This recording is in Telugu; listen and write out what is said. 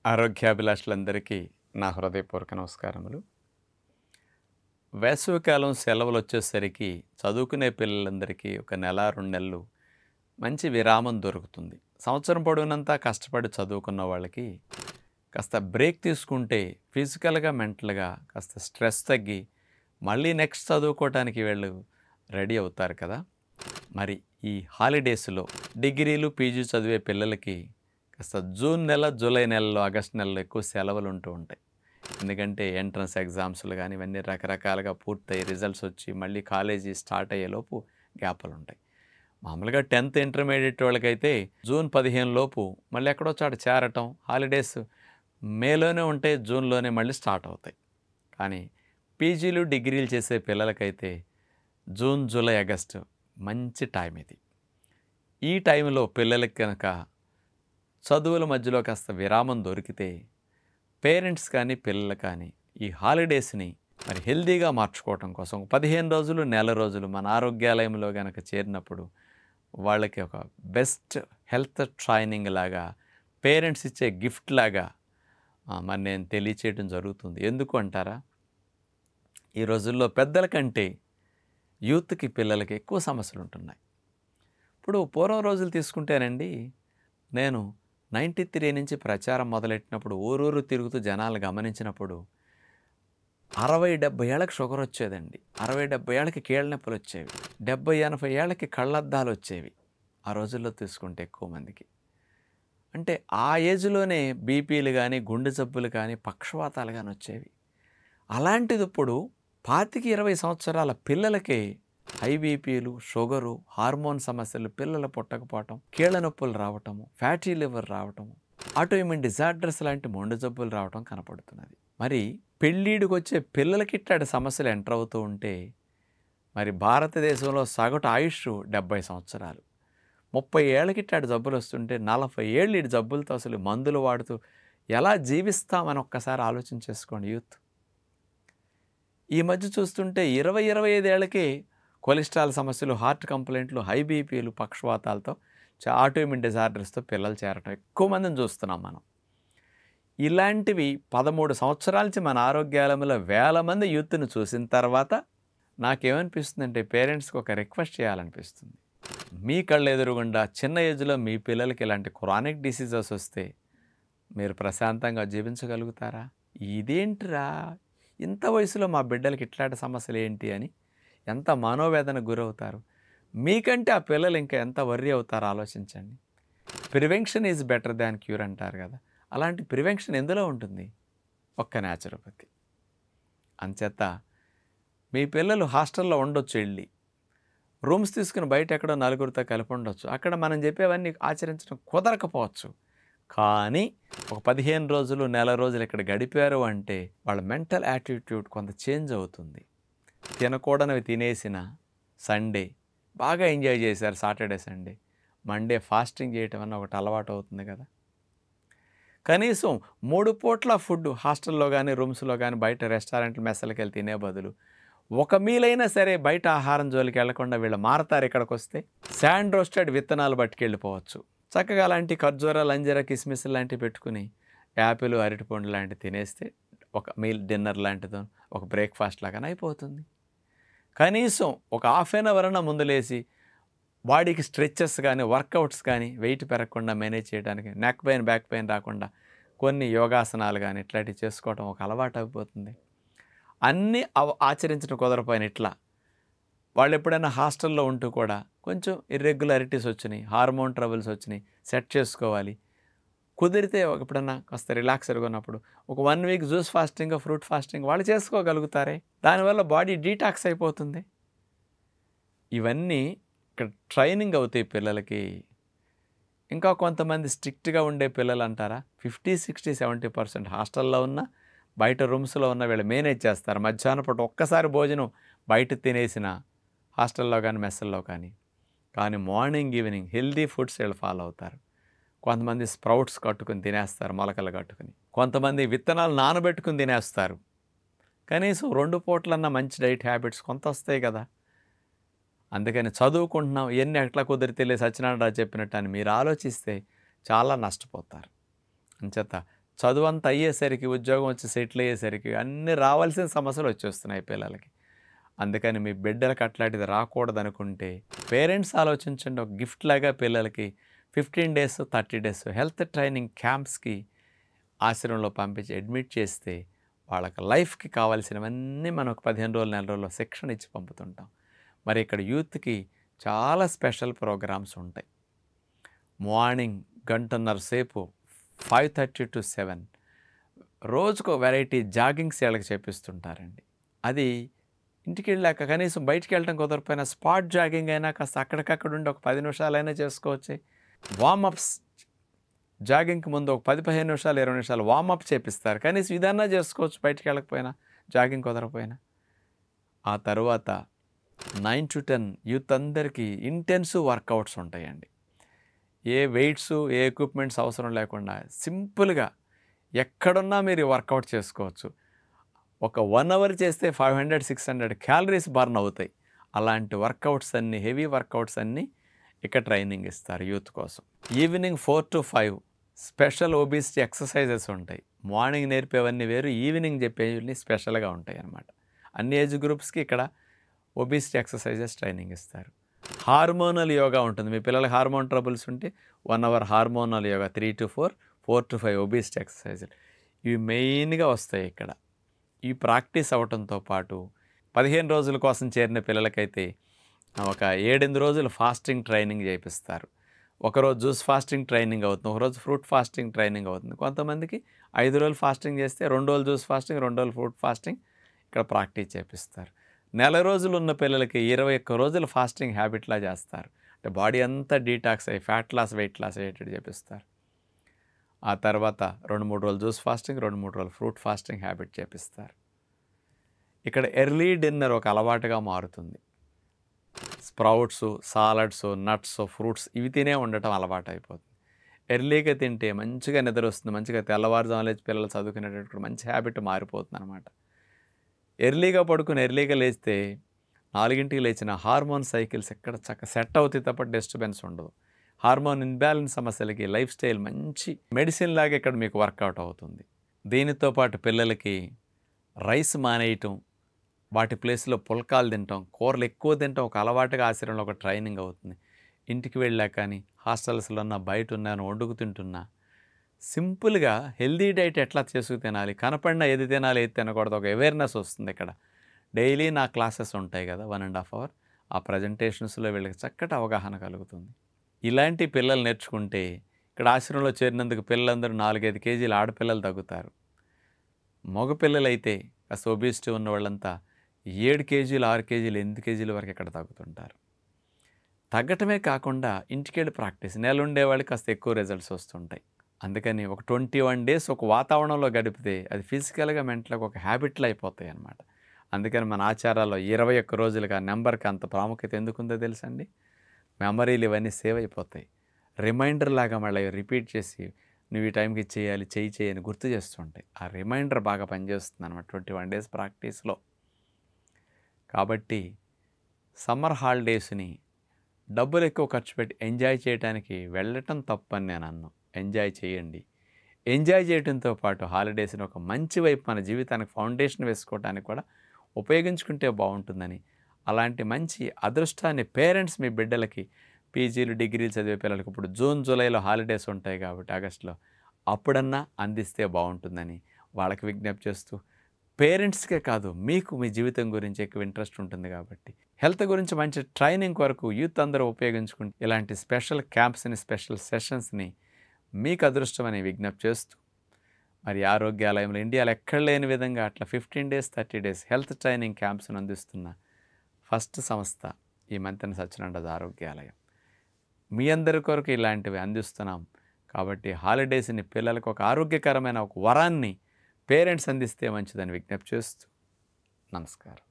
ఆరోగ్యాభిలాషులందరికీ నా హృదయపూర్వక నమస్కారములు. వేసవికాలం సెలవులు వచ్చేసరికి చదువుకునే పిల్లలందరికీ ఒక నెల 2 నెలలు మంచి విరామం దొరుకుతుంది. సంవత్సరం పొడవునంతా కష్టపడి చదువుకున్న వాళ్ళకి కాస్త బ్రేక్ తీసుకుంటే ఫిజికల్‌గా, మెంటల్‌గా కాస్త స్ట్రెస్ తగ్గి మళ్ళీ నెక్స్ట్ చదువుకోవటానికి వీళ్ళు రెడీ అవుతారు కదా! మరి ఈ హాలిడేస్‌లో డిగ్రీలు, పీజీ చదివే పిల్లలకి కాస్త జూన్ నెల, జూలై నెలలో, ఆగస్ట్ నెలలో ఎక్కువ సెలవులు ఉంటూ ఉంటాయి. ఎందుకంటే ఎంట్రన్స్ ఎగ్జామ్స్‌లు గాని ఇవన్నీ రకరకాలుగా పూర్తయి రిజల్ట్స్ వచ్చి మళ్ళీ కాలేజీ స్టార్ట్ అయ్యేలోపు గ్యాపులు ఉంటాయి. మామూలుగా 10థ్ ఇంటర్మీడియేట్ వాళ్ళకైతే జూన్ 15 లోపు మళ్ళీ ఎక్కడో చోట చేరటం, హాలిడేస్ మేలోనే ఉంటే జూన్‌లోనే మళ్ళీ స్టార్ట్ అవుతాయి. కానీ పీజీలు, డిగ్రీలు చేసే పిల్లలకైతే జూన్, జూలై, ఆగస్టు మంచి టైం ఇది. ఈ టైంలో పిల్లలకి కనుక చదువుల మధ్యలో కాస్త విరామం దొరికితే పేరెంట్స్ కానీ పిల్లలు కానీ ఈ హాలిడేస్ని మరి హెల్దీగా మార్చుకోవటం కోసం 15 రోజులు, నెల రోజులు మన ఆరోగ్యాలయంలో కనుక చేరినప్పుడు వాళ్ళకి ఒక బెస్ట్ హెల్త్ ట్రైనింగ్ లాగా, పేరెంట్స్ ఇచ్చే గిఫ్ట్ లాగా మరి నేను తెలియచేయడం జరుగుతుంది. ఎందుకు అంటారా? ఈ రోజుల్లో పెద్దల కంటే యూత్కి, పిల్లలకి ఎక్కువ సమస్యలు ఉంటున్నాయి. ఇప్పుడు పూర్వం రోజులు తీసుకుంటేనండి, నేను 93 నుంచి ప్రచారం మొదలెట్టినప్పుడు ఊరూరు తిరుగుతూ జనాలు గమనించినప్పుడు 60, 70 ఏళ్ళకి షుగర్ వచ్చేదండి. 60, 70 ఏళ్ళకి కీళ్ళ నొప్పులు వచ్చేవి. 70, 80 ఏళ్ళకి కళ్ళద్దాలు వచ్చేవి. ఆ రోజుల్లో తీసుకుంటే ఎక్కువ మందికి. అంటే ఆ ఏజ్‌లోనే బీపీలు కానీ, గుండె జబ్బులు కానీ, పక్షవాతాలు కానీ వచ్చేవి. అలాంటిది ఇప్పుడు 25, 20 సంవత్సరాల పిల్లలకి హై బీపీలు, షుగరు, హార్మోన్ సమస్యలు, పిల్లలు పుట్టకపోవటం, కీళ్ళ నొప్పులు రావటము, ఫ్యాటీ లివర్ రావటము, ఆటోఇమ్యూన్ డిజార్డర్స్ లాంటి మొండె జబ్బులు రావటం కనపడుతున్నది. మరి పెళ్ళిడికొచ్చే పిల్లలకి ఇట్లాంటి సమస్యలు ఎంటర్ అవుతూ ఉంటే మరి భారతదేశంలో సగటు ఆయుష్ 70 సంవత్సరాలు. 30 ఏళ్ళకి ఇట్లాంటి జబ్బులు వస్తుంటే 40 ఏళ్ళు ఈ జబ్బులతో అసలు మందులు వాడుతూ ఎలా జీవిస్తామని ఒక్కసారి ఆలోచన చేసుకోండి యూత్. ఈ మధ్య చూస్తుంటే 20, 25 ఏళ్ళకే కొలెస్ట్రాల్ సమస్యలు, హార్ట్ కంప్లైంట్లు, హై బీపీలు, పక్షవాతాలతో, ఆటోఇమ్యూన్ డిజార్డర్స్తో పిల్లలు చేరటం ఎక్కువ మందిని చూస్తున్నాం మనం. ఇలాంటివి 13 సంవత్సరాల నుంచి మన ఆరోగ్యాలయంలో వేల మంది యూత్‌ని చూసిన తర్వాత నాకేమనిపిస్తుందంటే పేరెంట్స్‌కి ఒక రిక్వెస్ట్ చేయాలనిపిస్తుంది. మీ కళ్ళ ఎదురుగుండా చిన్న ఏజ్‌లో మీ పిల్లలకి ఇలాంటి క్రానిక్ డిసీజెస్ వస్తే మీరు ప్రశాంతంగా జీవించగలుగుతారా? ఇదేంటిరా, ఇంత వయసులో మా బిడ్డలకి ఇట్లాంటి సమస్యలు ఏంటి అని ఎంత మనోవేదనకు గురవుతారు. మీకంటే ఆ పిల్లలు ఇంకా ఎంత వర్రీ అవుతారో ఆలోచించండి. Prevention is better than cure అంటారు కదా! అలాంటి ప్రివెన్షన్ ఎందులో ఉంటుంది? ఒక్క న్యాచురోపతి. అంచేత మీ పిల్లలు హాస్టల్లో ఉండొచ్చు వెళ్ళి, రూమ్స్ తీసుకుని బయట ఎక్కడో నలుగురితో కలిపి ఉండొచ్చు. అక్కడ మనం చెప్పేవన్నీ ఆచరించడం కుదరకపోవచ్చు. కానీ ఒక 15 రోజులు, నెల రోజులు ఇక్కడ గడిపారు అంటే వాళ్ళ మెంటల్ యాటిట్యూడ్ కొంత చేంజ్ అవుతుంది. తినకూడనివి తినేసిన సండే బాగా ఎంజాయ్ చేశారు, సాటర్డే, సండే. మండే ఫాస్టింగ్ చేయటం అన్న ఒకటి అలవాటు అవుతుంది కదా! కనీసం 3 పూట్ల ఫుడ్ హాస్టల్లో కానీ, రూమ్స్‌లో కానీ, బయట రెస్టారెంట్లు, మెస్సలకి వెళ్ళి తినే బదులు ఒక మీలైనా సరే బయట ఆహారం జోలికి వెళ్లకుండా వీళ్ళు మారతారు. ఇక్కడికొస్తే శాండ్ రోస్టెడ్ విత్తనాలు పట్టుకెళ్ళిపోవచ్చు. చక్కగా అలాంటి ఖర్జూరాలు, అంజీరా, కిస్మిస్ లాంటివి పెట్టుకుని యాపిల్, అరటిపండు లాంటివి తినేస్తే ఒక మీల్ డిన్నర్ లాంటిదో, ఒక బ్రేక్‌ఫాస్ట్ లాగానే అయిపోతుంది. కనీసం ఒక హాఫ్ ఎన్ అవర్ అన్నా ముందు లేసి బాడీకి స్ట్రెచెస్ కానీ, వర్కౌట్స్ కానీ, వెయిట్ పెరగకుండా మేనేజ్ చేయడానికి, నెక్ పెయిన్, బ్యాక్ పెయిన్ రాకుండా కొన్ని యోగాసనాలు కానీ ఇట్లాంటివి చేసుకోవడం ఒక అలవాటు అయిపోతుంది. అన్నీ ఆచరించడం కుదరపోయిన ఇట్లా వాళ్ళు ఎప్పుడైనా హాస్టల్లో ఉంటూ కూడా కొంచెం ఇర్రెగ్యులారిటీస్ వచ్చినాయి, హార్మోన్ ట్రబుల్స్ వచ్చినాయి, సెట్ చేసుకోవాలి. కుదిరితే ఎప్పుడన్నా కాస్త రిలాక్స్డ్గా ఉన్నప్పుడు ఒక 1 week juice fasting, fruit fasting వాళ్ళు చేసుకోగలుగుతారే. దానివల్ల బాడీ డీటాక్స్ అయిపోతుంది. ఇవన్నీ ఇక్కడ ట్రైనింగ్ అవుతాయి పిల్లలకి. ఇంకా కొంతమంది స్ట్రిక్ట్‌గా ఉండే పిల్లలు అంటారా, 50, 60, 70% హాస్టల్లో ఉన్న, బయట రూమ్స్‌లో ఉన్న వీళ్ళు మేనేజ్ చేస్తారు. మధ్యాహ్నం పూట ఒక్కసారి భోజనం బయట తినేసిన హాస్టల్లో కానీ, మెస్సుల్లో కానీ. కానీ మార్నింగ్, ఈవినింగ్ హెల్తీ ఫుడ్స్ వీళ్ళు ఫాలో అవుతారు. కొంతమంది స్ప్రౌట్స్ కట్టుకుని తినేస్తారు, మొలకలు కట్టుకుని. కొంతమంది విత్తనాలు నానబెట్టుకుని తినేస్తారు. కనీసం 2 పూటలన్నా మంచి డైట్ హ్యాబిట్స్ కొంత వస్తాయి కదా! అందుకని చదువుకుంటున్నాం, ఇవన్నీ ఎట్లా కుదిరితేలే సత్యనారాయణ రాజు చెప్పినట్టు అని మీరు ఆలోచిస్తే చాలా నష్టపోతారు. అంచేత చదువంతా అయ్యేసరికి, ఉద్యోగం వచ్చి సెటిల్ అయ్యేసరికి అన్నీ రావాల్సిన సమస్యలు వచ్చేస్తున్నాయి పిల్లలకి. అందుకని మీ బిడ్డలకు అట్లాంటిది రాకూడదనుకుంటే పేరెంట్స్ ఆలోచించండి. ఒక గిఫ్ట్ లాగా పిల్లలకి 15 డేస్, 30 డేస్ హెల్త్ ట్రైనింగ్ క్యాంప్స్‌కి ఆశ్రమంలో పంపించి అడ్మిట్ చేస్తే వాళ్ళకి లైఫ్‌కి కావాల్సినవన్నీ మనం ఒక 15 రోజులు, నెల రోజుల్లో శిక్షణ ఇచ్చి పంపుతుంటాం. మరి ఇక్కడ యూత్‌కి చాలా స్పెషల్ ప్రోగ్రామ్స్ ఉంటాయి. మార్నింగ్ గంటన్నర సేపు 5:30 to 7 రోజుకో వెరైటీ జాగింగ్స్ వీళ్ళకి చేపిస్తుంటారండి. అది ఇంటికెళ్ళాక కనీసం బయటికి వెళ్ళటం కుదరకపోయినా స్పాట్ జాగింగ్ అయినా కాస్త అక్కడికక్కడ ఉండి ఒక 10 నిమిషాలైనా చేసుకోవచ్చు. వార్మప్స్ జాగింగ్కి ముందు ఒక 10-15 నిమిషాలు, 20 నిమిషాలు వార్మప్ చేపిస్తారు. కనీసం ఇదన్నా చేసుకోవచ్చు బయటికి వెళ్ళకపోయినా, జాగింగ్ కుదరకపోయినా. ఆ తర్వాత 9 to 10 యూత్ అందరికీ ఇంటెన్సివ్ వర్కౌట్స్ ఉంటాయండి. ఏ వెయిట్స్, ఏ ఎక్విప్మెంట్స్ అవసరం లేకుండా సింపుల్గా ఎక్కడున్నా మీరు వర్కౌట్ చేసుకోవచ్చు. ఒక 1 అవర్ చేస్తే 500-600 క్యాలరీస్ బర్న్ అవుతాయి. అలాంటి వర్కౌట్స్ అన్నీ, హెవీ వర్కౌట్స్ అన్నీ ఇక్కడ ట్రైనింగ్ ఇస్తారు యూత్ కోసం. Evening 4 to 5 special obesity exercises ఉంటాయి. మార్నింగ్ నేర్పేవన్నీ వేరు, ఈవినింగ్ చెప్పేవన్నీ స్పెషల్గా ఉంటాయి అన్నమాట. అన్ని ఏజ్ గ్రూప్స్కి ఇక్కడ ఒబిసిటీ ఎక్సర్సైజెస్ ట్రైనింగ్ ఇస్తారు. హార్మోనల్ యోగా ఉంటుంది. మీ పిల్లలకి హార్మోన్ ట్రబుల్స్ ఉంటే 1 hour hormonal yoga, 3 to 4, 4 to 5 obesity ఎక్సర్సైజులు. ఇవి మెయిన్గా వస్తాయి ఇక్కడ. ఈ ప్రాక్టీస్ అవ్వటంతో పాటు 15 రోజుల కోసం చేరిన పిల్లలకైతే ఒక 7-8 రోజులు ఫాస్టింగ్ ట్రైనింగ్ చేపిస్తారు. ఒకరోజు జ్యూస్ ఫాస్టింగ్ ట్రైనింగ్ అవుతుంది, ఒకరోజు ఫ్రూట్ ఫాస్టింగ్ ట్రైనింగ్ అవుతుంది. కొంతమందికి 5 రోజులు ఫాస్టింగ్ చేస్తే 2 రోజులు జ్యూస్ ఫాస్టింగ్, 2 రోజులు ఫ్రూట్ ఫాస్టింగ్ ఇక్కడ ప్రాక్టీస్ చేపిస్తారు. నెల రోజులు ఉన్న పిల్లలకి 21 రోజులు ఫాస్టింగ్ హ్యాబిట్లా చేస్తారు. అంటే బాడీ అంతా డీటాక్స్ అయ్యి ఫ్యాట్ లాస్, వెయిట్ లాస్ అయ్యేటట్టు చేపిస్తారు. ఆ తర్వాత 2-3 రోజులు జ్యూస్ ఫాస్టింగ్, 2-3 రోజులు ఫ్రూట్ ఫాస్టింగ్ హ్యాబిట్ చేపిస్తారు. ఇక్కడ ఎర్లీ డిన్నర్ ఒక అలవాటుగా మారుతుంది. స్ప్రౌట్స్, సాలడ్స్, నట్స్, ఫ్రూట్స్ ఇవి తినే ఉండటం అలవాటు అయిపోతుంది. ఎర్లీగా తింటే మంచిగా నిద్ర వస్తుంది, మంచిగా తెల్లవారుజామున లేచి పిల్లలు చదువుకునేటప్పుడు మంచి హ్యాబిట్ మారిపోతుంది అనమాట. ఎర్లీగా పడుకుని ఎర్లీగా లేస్తే 4ంటికి లేచిన హార్మోన్ సైకిల్స్ ఎక్కడ సెట్ అవుతాయి తప్ప డిస్టర్బెన్స్ ఉండదు. హార్మోన్ ఇన్బ్యాలెన్స్ సమస్యలకి లైఫ్ స్టైల్ మంచి మెడిసిన్ లాగా ఇక్కడ మీకు వర్కౌట్ అవుతుంది. దీనితో పాటు పిల్లలకి రైస్ మానేయటం, వాటి ప్లేస్లో పుల్కాలు తింటాం, కూరలు ఎక్కువ తింటాం ఒక అలవాటుగా ఆశ్రమంలో ఒక ట్రైనింగ్ అవుతుంది. ఇంటికి వెళ్ళాక కానీ హాస్టల్స్లో ఉన్న బయట ఉన్నాను వండుకు తింటున్నా సింపుల్గా హెల్దీ డైట్ ఎట్లా చేసుకు తినాలి, కనపడినా ఏది తినాలి ఏది తినకూడదు ఒక అవేర్నెస్ వస్తుంది. ఇక్కడ డైలీ నా క్లాసెస్ ఉంటాయి కదా 1.5 అవర్, ఆ ప్రజెంటేషన్స్లో వీళ్ళకి చక్కటి అవగాహన కలుగుతుంది. ఇలాంటి పిల్లలు నేర్చుకుంటే ఇక్కడ ఆశ్రమంలో చేరినందుకు పిల్లలందరూ 4-5 కేజీలు ఆడపిల్లలు తగ్గుతారు. మగపిల్లలైతే కాస్త ఒబిసిటీ ఉన్న వాళ్ళంతా 7 కేజీలు, 6 కేజీలు, 8 కేజీల వరకు ఇక్కడ తగ్గుతుంటారు. తగ్గటమే కాకుండా ఇంటికెళ్ళి ప్రాక్టీస్, నెల ఉండేవాళ్ళకి కాస్త ఎక్కువ రిజల్ట్స్ వస్తుంటాయి. అందుకని ఒక 21 డేస్ ఒక వాతావరణంలో గడిపితే అది ఫిజికల్గా, మెంటల్గా ఒక హ్యాబిట్లు అయిపోతాయి అన్నమాట. అందుకని మన ఆచారాల్లో 21 రోజులుగా నెంబర్కి అంత ప్రాముఖ్యత ఎందుకుందో తెలుసండి. మెమరీలు ఇవన్నీ సేవ్ అయిపోతాయి. రిమైండర్ లాగా మళ్ళీ రిపీట్ చేసి నువ్వు ఈ టైంకి చేయాలి, చెయ్యి అని గుర్తు చేస్తుంటాయి. ఆ రిమైండర్ బాగా పనిచేస్తుంది అన్నమాట 21 డేస్ ప్రాక్టీస్లో. కాబట్టి సమ్మర్ హాలిడేస్ని డబ్బులు ఎక్కువ ఖర్చు పెట్టి ఎంజాయ్ చేయడానికి వెళ్ళటం తప్పని నేను అన్నాను. ఎంజాయ్ చేయండి. ఎంజాయ్ చేయడంతో పాటు హాలిడేస్ని ఒక మంచి వైపు మన జీవితానికి ఫౌండేషన్ వేసుకోవడానికి కూడా ఉపయోగించుకుంటే బాగుంటుందని, అలాంటి మంచి అదృష్టాన్ని పేరెంట్స్ మీ బిడ్డలకి పీజీలు, డిగ్రీలు చదివే పిల్లలకి ఇప్పుడు జూన్, జూలైలో హాలిడేస్ ఉంటాయి కాబట్టి ఆగస్టులో అప్పుడన్నా అందిస్తే బాగుంటుందని వాళ్ళకి విజ్ఞప్తి చేస్తూ, పేరెంట్స్కే కాదు మీకు మీ జీవితం గురించి ఎక్కువ ఇంట్రెస్ట్ ఉంటుంది కాబట్టి హెల్త్ గురించి మంచి ట్రైనింగ్ కొరకు యూత్ అందరూ ఉపయోగించుకుంటే ఇలాంటి స్పెషల్ క్యాంప్స్ని, స్పెషల్ సెషన్స్ని మీకు అదృష్టం అని విజ్ఞప్తి చేస్తూ, మరి ఆరోగ్యాలయంలో ఇండియాలో ఎక్కడ లేని విధంగా అట్లా 15 డేస్ 30 డేస్ హెల్త్ ట్రైనింగ్ క్యాంప్స్ను అందిస్తున్న ఫస్ట్ సంస్థ ఈ మంతెన సత్యనారాయణ ఆరోగ్యాలయం. మీ అందరి కొరకు ఇలాంటివి అందిస్తున్నాం కాబట్టి హాలిడేస్ని పిల్లలకు ఒక ఆరోగ్యకరమైన ఒక వరాన్ని పేరెంట్స్ అందిస్తే మంచిదని విజ్ఞప్తి చేస్తూ నమస్కారం.